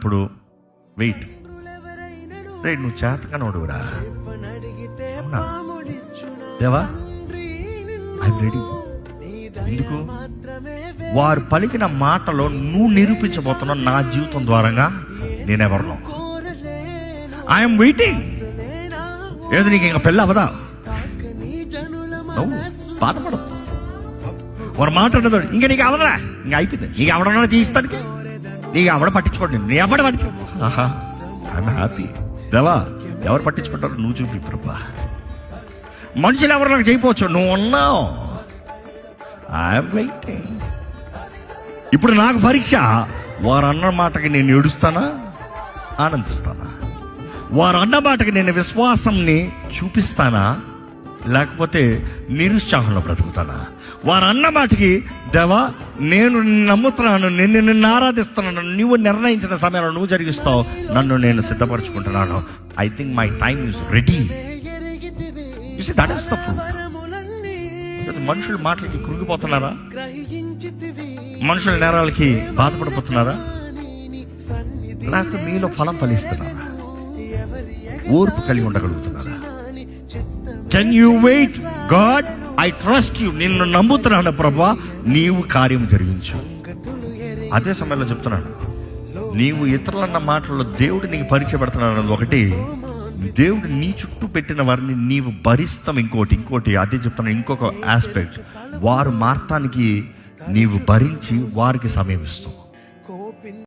అన్నప్పుడు వెయిట్. రే నువ్వు చేతకనోడురా, అవునా దేవా ఐఎమ్ రెడీ. ఎందుకు? వారు పలికిన మాటలో నువ్వు నిరూపించబోతున్నావు నా జీవితం ద్వారంగా నేనెవరినో. I'm waiting. ఏదో నీకు ఇంకా పెళ్ళి అవదా? నువ్వు బాధపడదు. వారు మాట్లాడదు ఇంకా నీకు అవదా, ఇంకా అయిపోయింది. నీకు ఎవడన్నా తీస్తానికి నీకు ఎవడ పట్టించుకోండి, నీ ఎవడ పట్టించుకో. I'm happy. దేవా ఎవరు పట్టించుకుంటారు? నువ్వు చూపి ప్రభా. మనుషులు ఎవరు నాకు చేయకపోవచ్చు, నువ్వు ఉన్నావు. I'm waiting. ఇప్పుడు నాకు పరీక్ష. వారు అన్న మాటకి నేను ఏడుస్తానా, ఆనందిస్తానా? వారు అన్న మాటకి నేను విశ్వాసంని చూపిస్తానా, లేకపోతే నిరుత్సాహంలో బ్రతుకుతానా? వారు అన్న మాటకి దేవా నేను నిన్ను నమ్ముతున్నాను, నిన్ను ఆరాధిస్తున్నాను, నువ్వు నిర్ణయించిన సమయంలో నువ్వు జరిగిస్తావు, నన్ను నేను సిద్ధపరచుకుంటున్నాను. I think my time is ready. That is the truth. మనుషుల మాటలకి కృంగిపోతున్నారా? మనుషుల నేరాలకి బాధపడిపోతున్నారా? లేకపోతే మీలో ఫలం ఫలిస్తున్నారా? ఓర్పు కలిగి ఉండగలుగుతున్నారా? Can you wait? God I trust you. నిన్ను నమ్ముతున్నాను ప్రభా, నీవు కార్యం జరిగించు. అదే సమయంలో చెప్తున్నాను, నీవు ఇతరులన్న మాటల్లో దేవుడు నీకు పరీక్ష పెడుతున్నాడు అన్నది ఒకటి, దేవుడు నీ చుట్టూ పెట్టిన వారిని నీవు భరిస్తాం ఇంకోటి. అదే చెప్తున్నాను. ఇంకొక ఆస్పెక్ట్, వారు మార్తానికి నీవు భరించి వారికి సమయం ఇస్తావు.